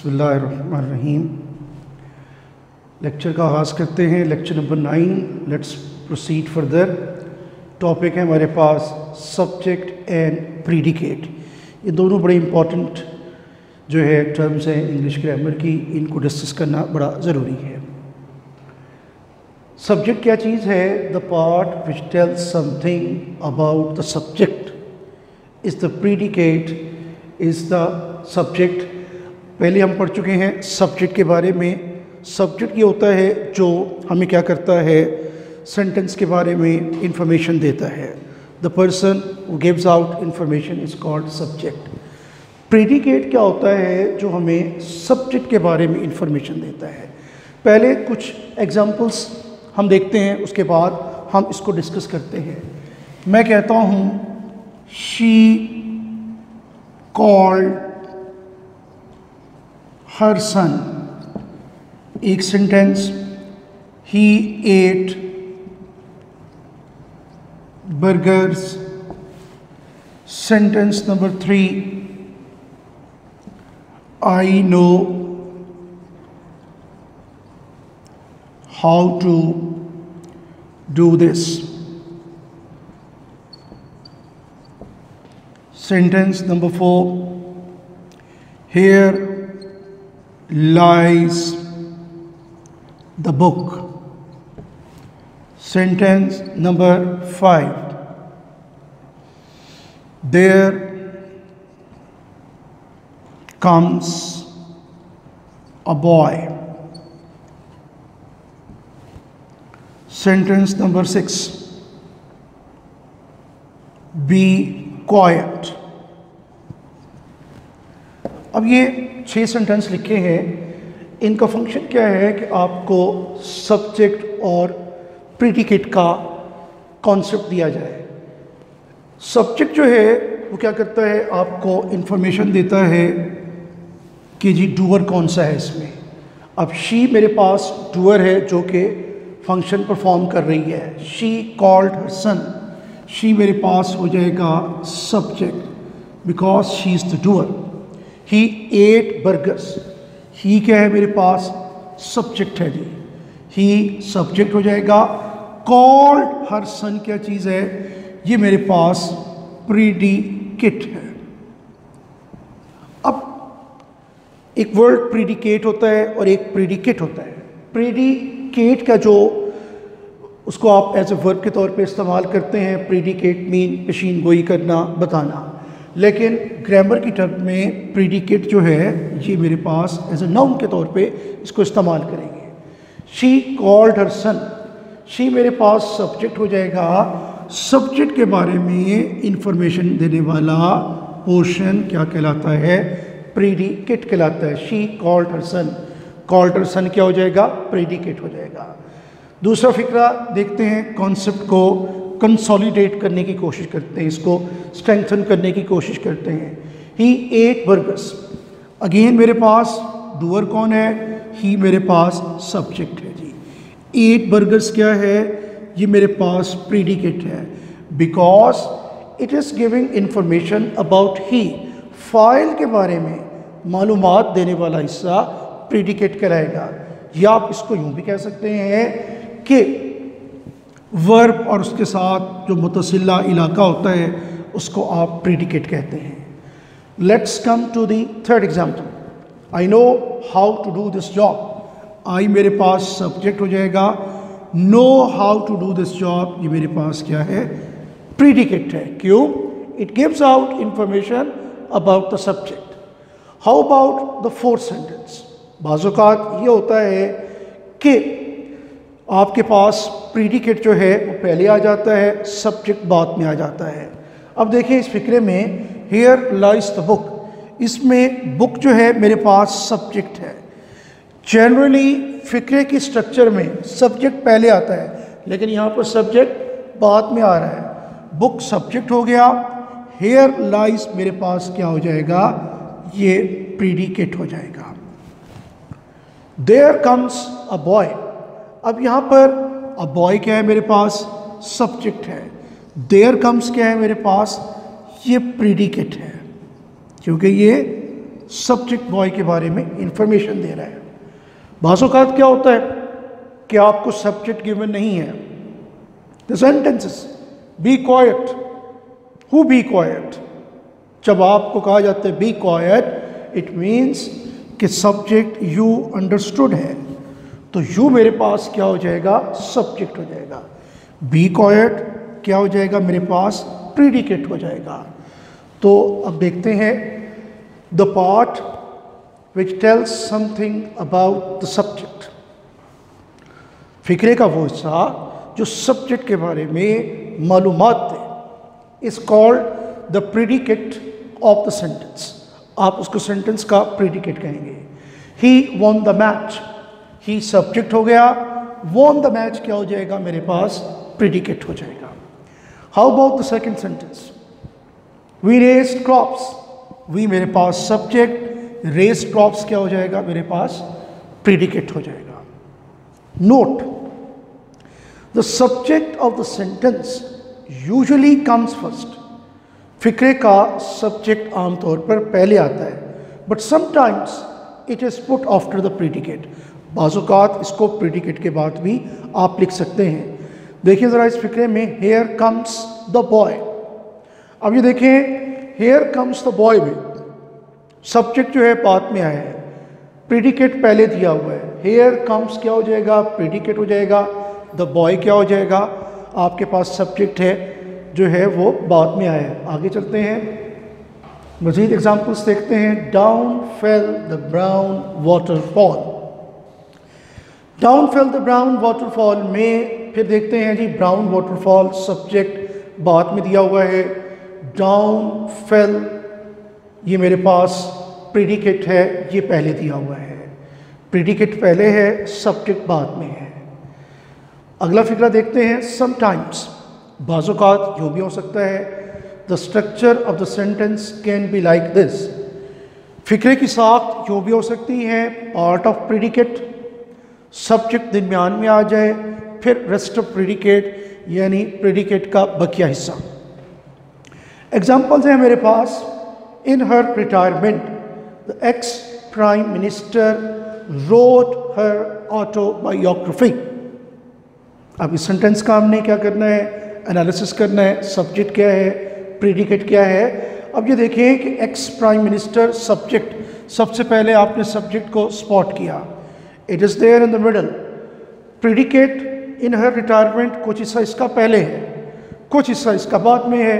बिस्मिल्लाहिर्रहमानिर्रहीम। लेक्चर का आगाज़ करते हैं। Lecture number 9। Let's proceed further. Topic है हमारे पास सब्जेक्ट एंड प्रीडिकेट। ये दोनों बड़े इम्पॉर्टेंट जो है टर्म्स हैं इंग्लिश ग्रामर की, इनको डिस्कस करना बड़ा ज़रूरी है। सब्जेक्ट क्या चीज़ है? The part which tells something about the subject is the predicate is the subject. पहले हम पढ़ चुके हैं सब्जेक्ट के बारे में। सब्जेक्ट ये होता है जो हमें क्या करता है, सेंटेंस के बारे में इंफॉर्मेशन देता है। The person who gives out information is called subject. Predicate क्या होता है? जो हमें सब्जेक्ट के बारे में इंफॉर्मेशन देता है। पहले कुछ एग्जांपल्स हम देखते हैं, उसके बाद हम इसको डिस्कस करते हैं। मैं कहता हूँ शी कॉल्ड हर सन। एक sentence, he ate burgers. Sentence number 3, I know how to do this. Sentence number 4, here lies the book. Sentence number 5, there comes a boy. Sentence number 6, be quiet. अब ये 6 sentence लिखे हैं। इनका function क्या है कि आपको सब्जेक्ट और प्रीडिकेट का कॉन्सेप्ट दिया जाए। सब्जेक्ट जो है वो क्या करता है, आपको इंफॉर्मेशन देता है कि जी डूअर कौन सा है इसमें। अब शी मेरे पास डूअर है जो कि फंक्शन परफॉर्म कर रही है। She called her son. She मेरे पास हो जाएगा subject because she is the doer. He ate burgers. He क्या है मेरे पास? सब्जेक्ट है जी। ही सब्जेक्ट हो जाएगा। कॉल्ड हर सन क्या चीज़ है? ये मेरे पास प्रीडिकेट है। अब एक वर्ड प्रीडिकेट होता है और एक प्रीडिकेट होता है। प्रीडिकेट का जो उसको आप एज ए वर्ब के तौर पे इस्तेमाल करते हैं। प्रीडिकेट मीन पेशीन गोई करना, बताना। लेकिन ग्रामर की टर्म में प्रीडिकेट जो है ये मेरे पास एज ए नाउन के तौर पे इसको इस्तेमाल करेंगे। She called her son. She मेरे पास सब्जेक्ट हो जाएगा। सब्जेक्ट के बारे में इंफॉर्मेशन देने वाला पोर्शन क्या कहलाता है? प्रीडिकेट कहलाता है। She called her son. Called her son क्या हो जाएगा? प्रीडिकेट हो जाएगा। दूसरा फिक्रा देखते हैं, कॉन्सेप्ट को कंसोलिडेट करने की कोशिश करते हैं, इसको स्ट्रेंथन करने की कोशिश करते हैं। ही एट बर्गर्स। अगेन मेरे पास डूअर कौन है? ही मेरे पास सब्जेक्ट है जी। एट बर्गर्स क्या है? ये मेरे पास प्रीडिकेट है because it is giving information about he. File के बारे में मालूमात देने वाला हिस्सा प्रीडिकेट कहलाएगा। या आप इसको यूँ भी कह सकते हैं कि वर्ब और उसके साथ जो मुतसिला इलाका होता है उसको आप प्रीडिकेट कहते हैं। Let's come to the third example. I know how to do this job. I मेरे पास सब्जेक्ट हो जाएगा। Know how to do this job ये मेरे पास क्या है? प्रीडिकेट है। क्यों? It gives out information about the subject. How about the fourth sentence? बाज़-औक़ात ये होता है कि आपके पास प्रीडिकेट जो है वो पहले आ जाता है, सब्जेक्ट बाद में आ जाता है। अब देखिए इस फिक्रे में हियर लाइज द बुक। इसमें बुक जो है मेरे पास सब्जेक्ट है। जनरली फिक्रे की स्ट्रक्चर में सब्जेक्ट पहले आता है, लेकिन यहाँ पर सब्जेक्ट बाद में आ रहा है। बुक सब्जेक्ट हो गया। हियर लाइज मेरे पास क्या हो जाएगा? ये प्रीडिकेट हो जाएगा। There comes a boy. अब यहाँ पर अ बॉय क्या है मेरे पास? सब्जेक्ट है। देयर कम्स क्या है मेरे पास? ये प्रीडिकेट है। क्योंकि ये सब्जेक्ट बॉय के बारे में इंफॉर्मेशन दे रहा है। बाज़ औक़ात क्या होता है कि आपको सब्जेक्ट गिवन नहीं है। The sentences be quiet, who be quiet, जब आपको कहा जाता है बी क्वाइट इट मीन्स कि सब्जेक्ट यू अंडरस्टूड है, तो यू मेरे पास क्या हो जाएगा, सब्जेक्ट हो जाएगा। बी क्वाइट क्या हो जाएगा मेरे पास, प्रीडिकेट हो जाएगा। तो अब देखते हैं the part which tells something about the subject. फिक्रे का वो हिस्सा जो सब्जेक्ट के बारे में मालूमात दे is called the predicate of the sentence. आप उसको सेंटेंस का प्रीडिकेट कहेंगे। He won the match, he subject हो गया, वॉन द मैच क्या हो जाएगा मेरे पास, प्रीडिकेट हो जाएगा। How about the second sentence, we raised crops, we मेरे पास सब्जेक्ट, रेस्ड क्रॉप्स क्या हो जाएगा मेरे पास, प्रीडिकेट हो जाएगा। Note the subject of the sentence usually comes first. फिक्रे का सब्जेक्ट आमतौर पर पहले आता है, but sometimes it is put after the predicate. बाज़ औक़ात इसको प्रीडिकेट के बाद भी आप लिख सकते हैं। देखिए ज़रा इस फिक्रे में, हेयर कम्स द बॉय। अब ये देखें, हेयर कम्स द बॉय में सब्जेक्ट जो है बाद में आया है, प्रीडिकेट पहले दिया हुआ है। हेयर कम्स क्या हो जाएगा, प्रीडिकेट हो जाएगा। द बॉय क्या हो जाएगा, आपके पास सब्जेक्ट है जो है वो बाद में आया है। आगे चलते हैं, मज़ीद एग्जाम्पल्स देखते हैं। Down fail the brown waterfall, down fail the brown waterfall में फिर देखते हैं जी, ब्राउन वाटरफॉल सब्जेक्ट बाद में दिया हुआ है। डाउन फेल ये मेरे पास प्रीडिकेट है, ये पहले दिया हुआ है। प्रीडिकेट पहले है, सब्जेक्ट बाद में है। अगला फिक्रा देखते हैं, समटाइम्स। बाज़ औक़ात यूँ भी हो सकता है, the structure of the sentence can be like this. फिक्रे की साख्त यूँ भी हो सकती है, पार्ट ऑफ प्रीडिकेट, सब्जेक्ट दरमियान में आ जाए, फिर रेस्ट ऑफ प्रीडिकेट यानी प्रीडिकेट का बकिया हिस्सा। एग्जाम्पल्स हैं मेरे पास। In her retirement the ex prime minister wrote her autobiography. अब इस सेंटेंस का हमने क्या करना है, एनालिसिस करना है। सब्जेक्ट क्या है, प्रीडिकेट क्या है। अब ये देखें कि एक्स प्राइम मिनिस्टर सब्जेक्ट, सबसे पहले आपने सब्जेक्ट को स्पॉट किया, it is there in the middle. Predicate in her retirement, कुछ हिस्सा इसका पहले है, कुछ हिस्सा इसका बाद में है।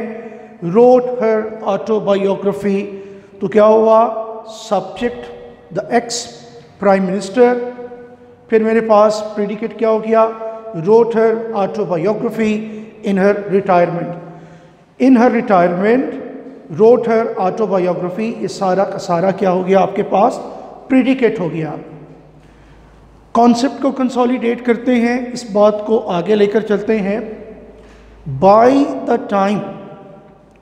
रोट हर ऑटोबायोग्राफी, तो क्या हुआ, subject the ex prime minister, फिर मेरे पास प्रीडिकेट क्या हो गया, रोट हर ऑटोबायोग्राफी इन हर रिटायरमेंट। इन her retirement road her autobiography, ये सारा का सारा क्या हो गया आपके पास, प्रीडिकेट हो गया। कॉन्सेप्ट को कंसोलिडेट करते हैं, इस बात को आगे लेकर चलते हैं। By the time,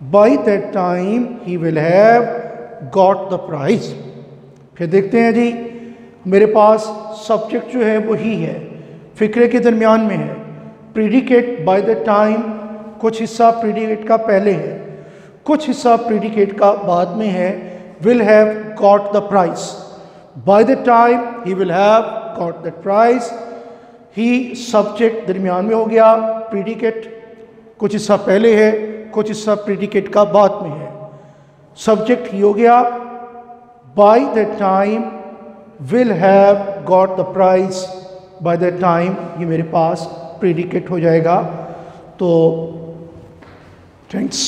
by that time he will have got the prize. फिर देखते हैं जी, मेरे पास सब्जेक्ट जो है वो ही है, फिक्रे के दरमियान में है। प्रीडिकेट बाय द टाइम, कुछ हिस्सा प्रीडिकेट का पहले है, कुछ हिस्सा प्रीडिकेट का बाद में है। Will have got the prize, by the time he will have got the prize. He subject दरमियान में हो गया, प्रीडिकेट कुछ हिस्सा पहले है, कुछ हिस्सा प्रीडिकेट का बाद में है। सब्जेक्ट ही हो गया, by the time will have got the prize, by the time ये मेरे पास प्रीडिकेट हो जाएगा। तो थैंक्स।